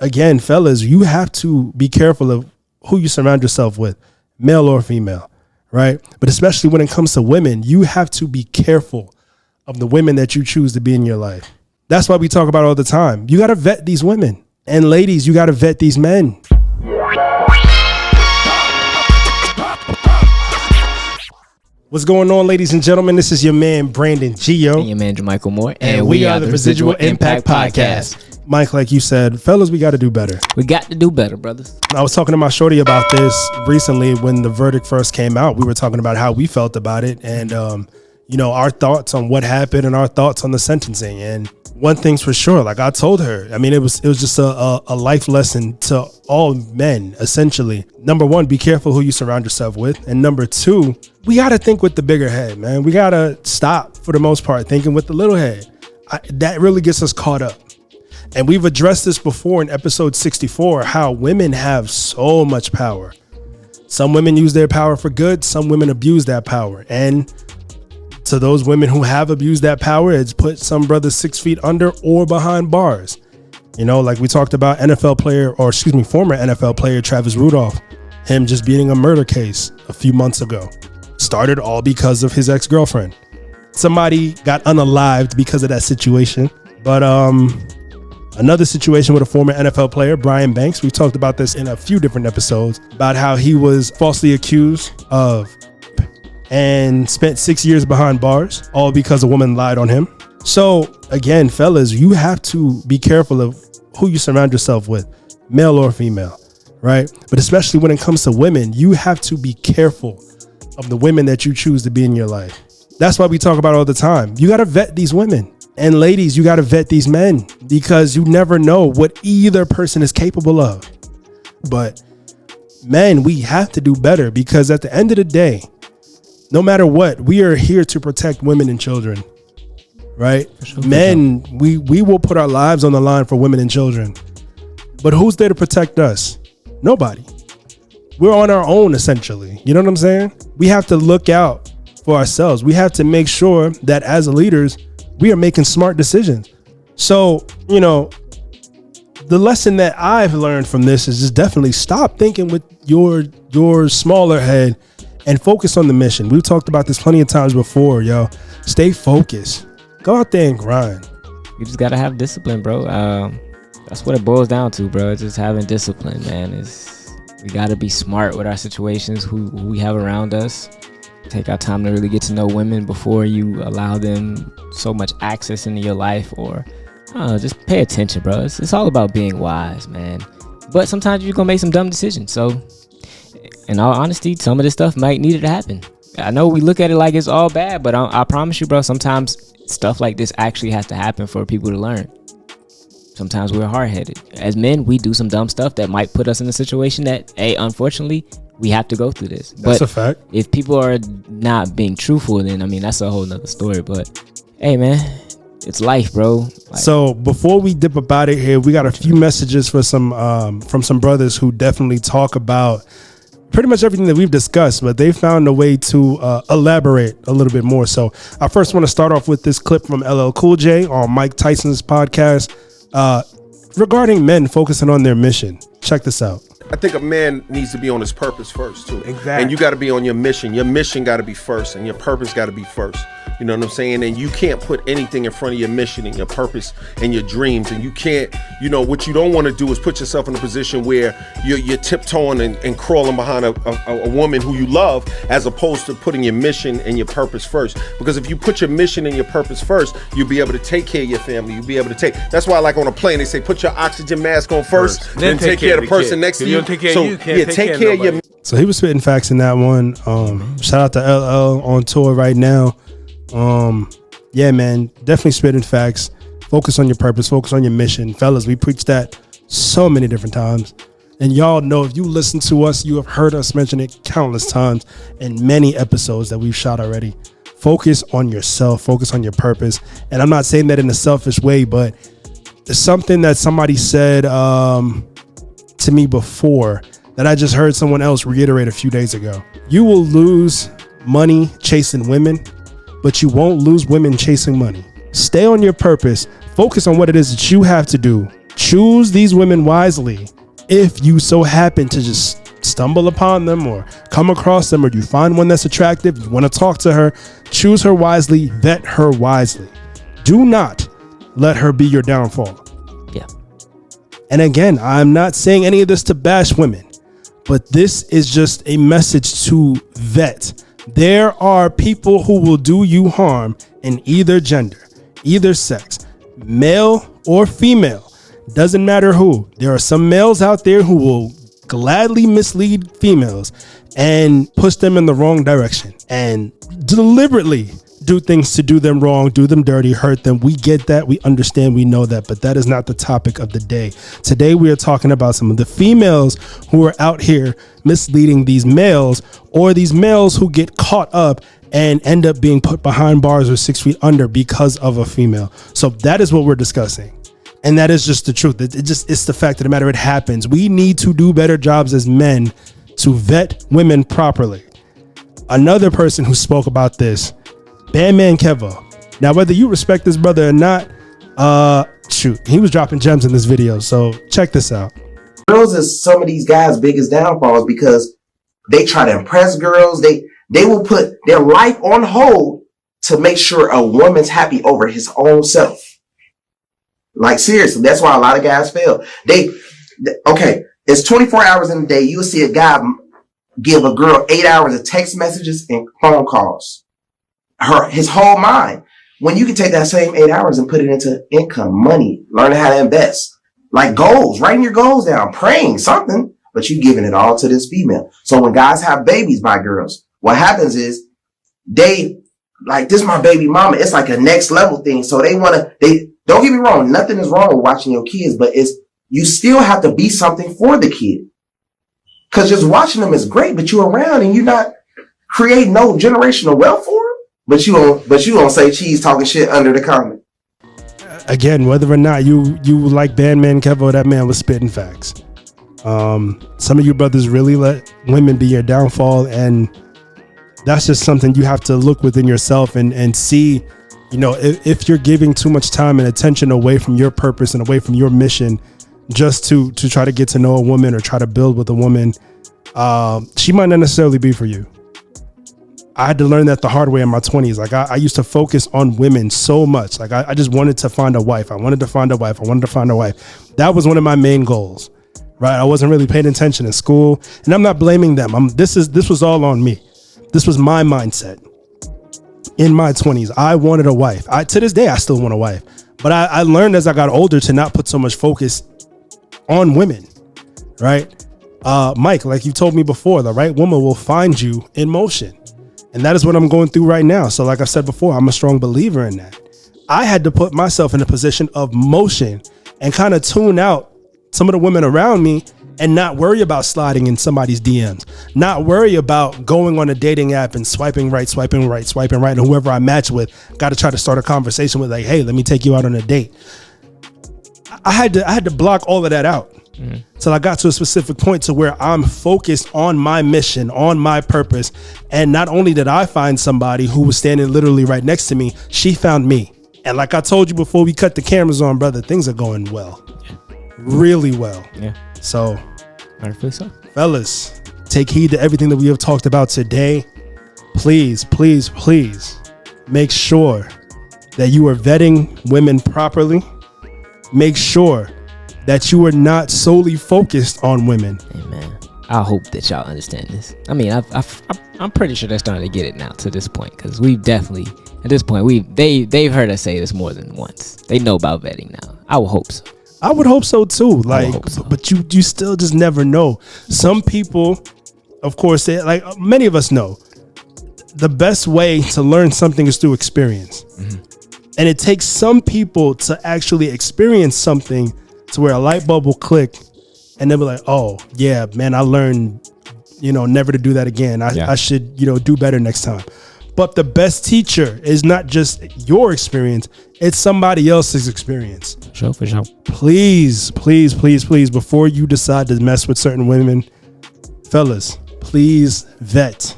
again, fellas, you have to be careful of who you surround yourself with, male or female, right? But especially when it comes to women, you have to be careful of the women that you choose to be in your life. That's why we talk about it all the time. You got to vet these women. And ladies, you got to vet these men. What's going on, ladies and gentlemen? This is your man, Brandon Gio. And your man, JaMichael Moore. And we are the Residual Impact Podcast. Mike, like you said, fellas, we got to do better. We got to do better, brothers. I was talking to my shorty about this recently when the verdict first came out. We were talking about how we felt about it and, our thoughts on what happened and our thoughts on the sentencing. And one thing's for sure, like I told her, I mean, it was just a life lesson to all men, essentially. Number one, be careful who you surround yourself with. And number two, we got to think with the bigger head, man. We got to stop, for the most part, thinking with the little head. That really gets us caught up. And we've addressed this before in episode 64, how women have so much power. Some women use their power for good. Some women abuse that power. And to those women who have abused that power, it's put some brothers 6 feet under or behind bars. You know, like we talked about former NFL player Travis Rudolph, him just beating a murder case a few months ago. Started all because of his ex-girlfriend. Somebody got unalived because of that situation. But another situation with a former NFL player, Brian Banks. We've talked about this in a few different episodes about how he was falsely accused of and spent 6 years behind bars, all because a woman lied on him. So again, fellas, you have to be careful of who you surround yourself with, male or female, right? But especially when it comes to women, you have to be careful of the women that you choose to be in your life. That's why we talk about it all the time. You got to vet these women. And ladies, you got to vet these men because you never know what either person is capable of. But men, we have to do better because at the end of the day, no matter what, we are here to protect women and children, right? Sure. Men, we will put our lives on the line for women and children. But who's there to protect us? Nobody. We're on our own, essentially. You know what I'm saying? We have to look out for ourselves. We have to make sure that as leaders, we are making smart decisions. So, the lesson that I've learned from this is just definitely stop thinking with your smaller head and focus on the mission. We've talked about this plenty of times before, yo. Stay focused. Go out there and grind. You just got to have discipline, bro. That's what it boils down to, bro. It's just having discipline, man. We got to be smart with our situations, who we have around us. Take our time to really get to know women before you allow them so much access into your life, or just pay attention, bro. It's all about being wise, man. But sometimes you're going to make some dumb decisions. So in all honesty, some of this stuff might need to happen. I know we look at it like it's all bad, but I promise you, bro, sometimes stuff like this actually has to happen for people to learn. Sometimes we're hard-headed. As men, we do some dumb stuff that might put us in a situation that, unfortunately, we have to go through this. That's a fact. If people are not being truthful, then, that's a whole nother story. But, hey, man, it's life, bro. So before we dip up out of here, we got a few messages for from some brothers who definitely talk about pretty much everything that we've discussed, but they found a way to elaborate a little bit more. So I first want to start off with this clip from LL Cool J on Mike Tyson's podcast regarding men focusing on their mission. Check this out. I think a man needs to be on his purpose first, too. Exactly. And you got to be on your mission. Your mission got to be first, and your purpose got to be first. You know what I'm saying? And you can't put anything in front of your mission and your purpose and your dreams. And you can't, what you don't want to do is put yourself in a position where you're tiptoeing and crawling behind a woman who you love, as opposed to putting your mission and your purpose first. Because if you put your mission and your purpose first, you'll be able to take care of your family. You'll be able to take. That's why, like on a plane, they say put your oxygen mask on first, then take care of the person next to you. Take care of you, can't take care of your. So he was spitting facts in that one. Shout out to LL on tour right now. Yeah, man, definitely spitting facts. Focus on your purpose, focus on your mission. Fellas, we preach that so many different times. And y'all know, if you listen to us, you have heard us mention it countless times in many episodes that we've shot already. Focus on yourself, focus on your purpose. And I'm not saying that in a selfish way, but it's something that somebody said to me before that I just heard someone else reiterate a few days ago. You will lose money chasing women, but you won't lose women chasing money. Stay on your purpose. Focus on what it is that you have to do. Choose these women wisely. If you so happen to just stumble upon them or come across them, or you find one that's attractive, you want to talk to her, choose her wisely, vet her wisely. Do not let her be your downfall. Yeah. And again, I'm not saying any of this to bash women, but this is just a message to vet. There are people who will do you harm in either gender, either sex, male or female. Doesn't matter who. There are some males out there who will gladly mislead females and push them in the wrong direction and deliberately do things to do them wrong, do them dirty, hurt them. We get that. We understand. We know that. But that is not the topic of the day. Today, we are talking about some of the females who are out here misleading these males, or these males who get caught up and end up being put behind bars or 6 feet under because of a female. So that is what we're discussing. And that is just the truth. It's the fact of the matter. It happens. We need to do better jobs as men to vet women properly. Another person who spoke about this, Bandman Kevo. Now, whether you respect this brother or not, he was dropping gems in this video. So check this out. Girls is some of these guys' biggest downfalls because they try to impress girls. They will put their life on hold to make sure a woman's happy over his own self. Like, seriously, that's why a lot of guys fail. It's 24 hours in a day. You'll see a guy give a girl 8 hours of text messages and phone calls. His whole mind. When you can take that same 8 hours and put it into income, money, learning how to invest, like goals, writing your goals down, praying something, but you giving it all to this female. So when guys have babies by girls, what happens is they like, this is my baby mama. It's like a next level thing. So don't get me wrong. Nothing is wrong with watching your kids, but you still have to be something for the kid. Cause just watching them is great, but you're around and you're not creating no generational wealth for them. But you don't say cheese talking shit under the comment. Again, whether or not you like Bandman Kevo, that man was spitting facts. Some of you brothers really let women be your downfall, and that's just something you have to look within yourself and see. You know, if you're giving too much time and attention away from your purpose and away from your mission just to try to get to know a woman or try to build with a woman, she might not necessarily be for you. I had to learn that the hard way in my 20s. Like I used to focus on women so much. Like I just wanted to find a wife. I wanted to find a wife. That was one of my main goals, right? I wasn't really paying attention in school, and I'm not blaming them. This was all on me. This was my mindset. In my 20s, I wanted a wife. To this day, I still want a wife. But I learned as I got older to not put so much focus on women, right? Mike, like you told me before, the right woman will find you in motion. And that is what I'm going through right now. So like I said before, I'm a strong believer in that. I had to put myself in a position of motion and kind of tune out some of the women around me and not worry about sliding in somebody's DMs, not worry about going on a dating app and swiping right. And whoever I match with, got to try to start a conversation with, like, hey, let me take you out on a date. I had to block all of that out. Till I got to a specific point to where I'm focused on my mission, on my purpose. And not only did I find somebody who was standing literally right next to me, she found me. And like I told you before we cut the cameras on, brother, things are going well. Really well. Yeah. So, rightfully so. Fellas, take heed to everything that we have talked about today. Please, please, please make sure that you are vetting women properly. Make sure that you are not solely focused on women. Amen. I hope that y'all understand this. I mean, I'm pretty sure they're starting to get it now to this point, because we've definitely, at this point, they've heard us say this more than once. They know about vetting now. I would hope so. I would hope so too. But you still just never know. Some people, of course, like many of us know, the best way to learn something is through experience. And it takes some people to actually experience something to where a light bulb will click and they'll be like, oh yeah, man, I learned, never to do that again. I should, do better next time. But the best teacher is not just your experience, it's somebody else's experience. For sure. Please, please, please, please, before you decide to mess with certain women, fellas, please vet.